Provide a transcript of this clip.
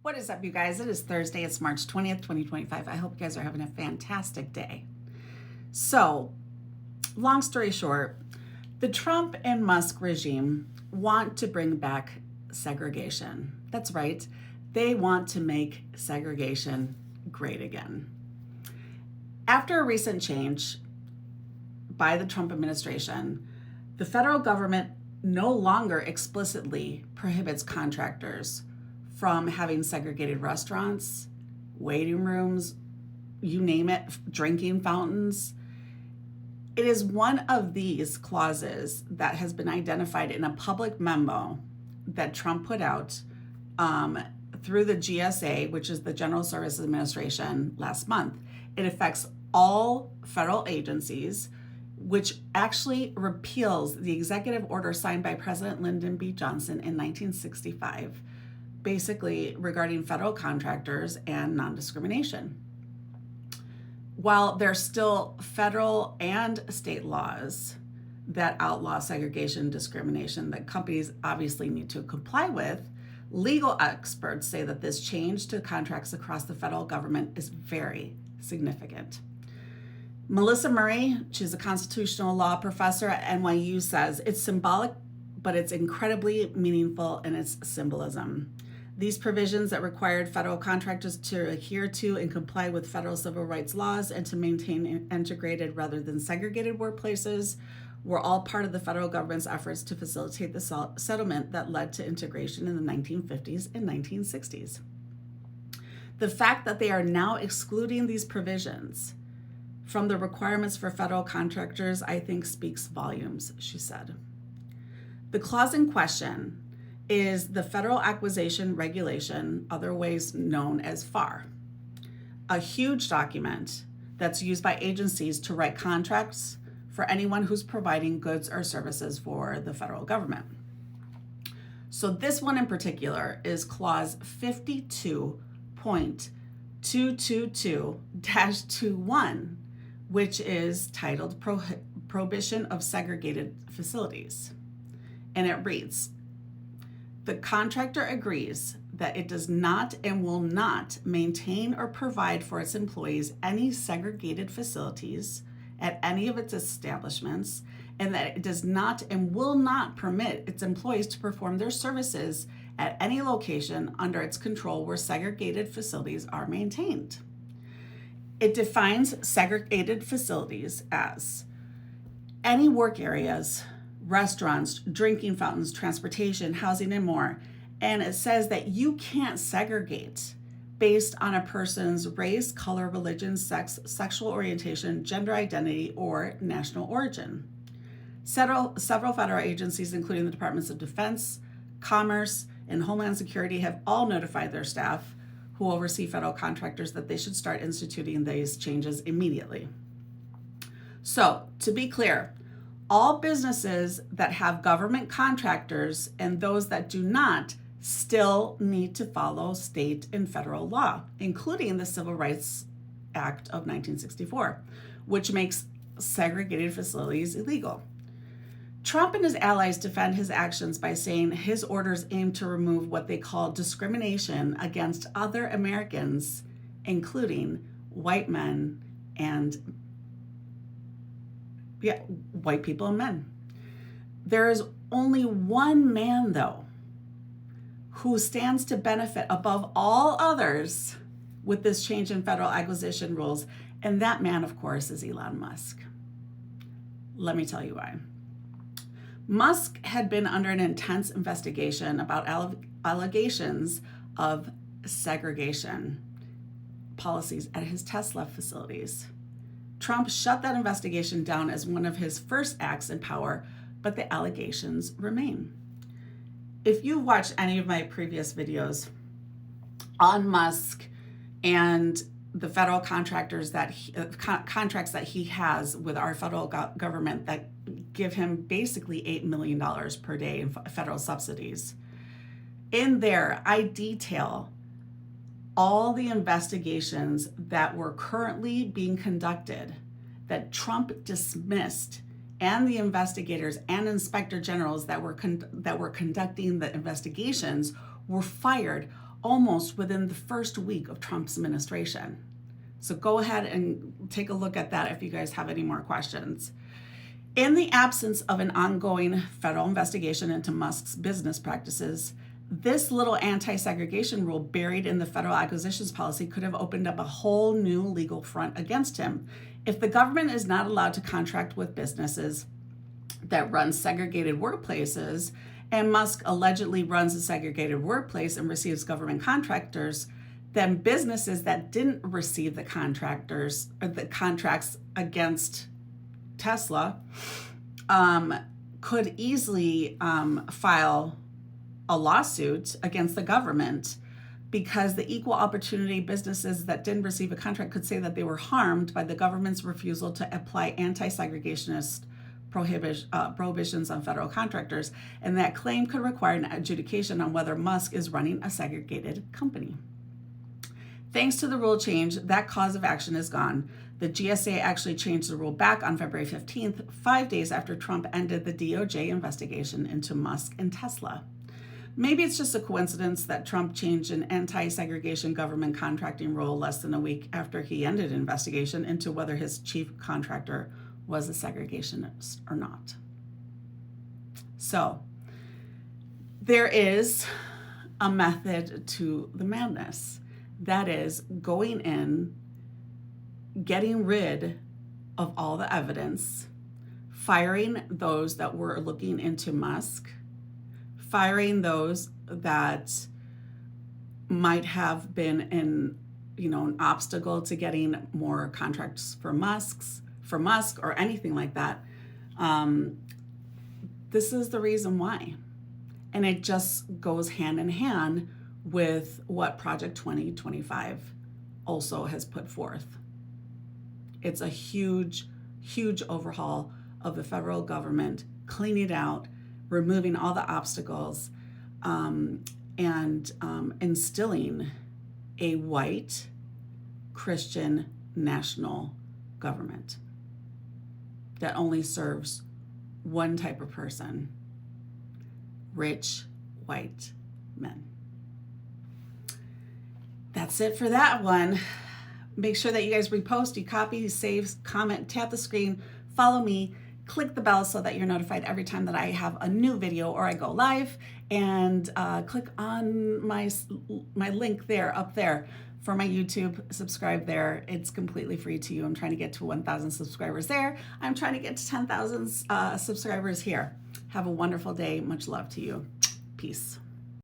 What is up, you guys? It is Thursday. It's March 20th, 2025. I hope you guys are having a fantastic day. So, long story short, the Trump and Musk regime want to bring back segregation. That's right. They want to make segregation great again. After a recent change by the Trump administration, the federal government no longer explicitly prohibits contractors from having segregated restaurants, waiting rooms, you name it, drinking fountains. It is one of these clauses that has been identified in a public memo that Trump put out through the GSA, which is the General Services Administration, last month. It affects all federal agencies, which actually repeals the executive order signed by President Lyndon B. Johnson in 1965, basically regarding federal contractors and non-discrimination. While there's still federal and state laws that outlaw segregation and discrimination that companies obviously need to comply with, legal experts say that this change to contracts across the federal government is very significant. Melissa Murray, she's a constitutional law professor at NYU, says it's symbolic, but it's incredibly meaningful in its symbolism. These provisions that required federal contractors to adhere to and comply with federal civil rights laws and to maintain integrated rather than segregated workplaces were all part of the federal government's efforts to facilitate the settlement that led to integration in the 1950s and 1960s. The fact that they are now excluding these provisions from the requirements for federal contractors, I think, speaks volumes, she said. The clause in question is the Federal Acquisition Regulation, otherwise known as FAR, a huge document that's used by agencies to write contracts for anyone who's providing goods or services for the federal government. So this one in particular is Clause 52.222-21, which is titled Prohibition of Segregated Facilities. And it reads, the contractor agrees that it does not and will not maintain or provide for its employees any segregated facilities at any of its establishments, and that it does not and will not permit its employees to perform their services at any location under its control where segregated facilities are maintained. It defines segregated facilities as any work areas, restaurants, drinking fountains, transportation, housing, and more. And it says that you can't segregate based on a person's race, color, religion, sex, sexual orientation, gender identity, or national origin. Several federal agencies, including the Departments of Defense, Commerce, and Homeland Security, have all notified their staff who oversee federal contractors that they should start instituting these changes immediately. So, to be clear, all businesses that have government contractors and those that do not still need to follow state and federal law, including the Civil Rights Act of 1964, which makes segregated facilities illegal. Trump and his allies defend his actions by saying his orders aim to remove what they call discrimination against other Americans, including white men and white people and men. There is only one man, though, who stands to benefit above all others with this change in federal acquisition rules, and that man, of course, is Elon Musk. Let me tell you why. Musk had been under an intense investigation about allegations of segregation policies at his Tesla facilities. Trump shut that investigation down as one of his first acts in power, but the allegations remain. If you've watched any of my previous videos on Musk and the federal contractors contracts that he has with our federal government that give him basically $8 million per day in federal subsidies, in there I detail all the investigations that were currently being conducted that Trump dismissed, and the investigators and inspector generals that were conducting the investigations were fired almost within the first week of Trump's administration. So go ahead and take a look at that if you guys have any more questions. In the absence of an ongoing federal investigation into Musk's business practices, this little anti-segregation rule buried in the federal acquisitions policy could have opened up a whole new legal front against him. If the government is not allowed to contract with businesses that run segregated workplaces, and Musk allegedly runs a segregated workplace and receives government contractors, then businesses that didn't receive the contractors or the contracts against Tesla could easily file a lawsuit against the government, because the equal opportunity businesses that didn't receive a contract could say that they were harmed by the government's refusal to apply anti-segregationist prohibitions on federal contractors, and that claim could require an adjudication on whether Musk is running a segregated company. Thanks to the rule change, that cause of action is gone. The GSA actually changed the rule back on February 15th, 5 days after Trump ended the DOJ investigation into Musk and Tesla. Maybe it's just a coincidence that Trump changed an anti-segregation government contracting rule less than a week after he ended an investigation into whether his chief contractor was a segregationist or not. So there is a method to the madness. That is going in, getting rid of all the evidence, firing those that were looking into Musk, firing those that might have been an obstacle to getting more contracts for Musk or anything like that. This is the reason why. And it just goes hand in hand with what Project 2025 also has put forth. It's a huge, huge overhaul of the federal government, cleaning it out, removing all the obstacles, and instilling a white Christian national government that only serves one type of person: rich white men. That's it for that one. Make sure that you guys repost, you copy, you save, comment, tap the screen, follow me, click the bell so that you're notified every time that I have a new video or I go live, and click on my link there, up there, for my YouTube. Subscribe there. It's completely free to you. I'm trying to get to 1,000 subscribers there. I'm trying to get to 10,000 subscribers here. Have a wonderful day. Much love to you. Peace.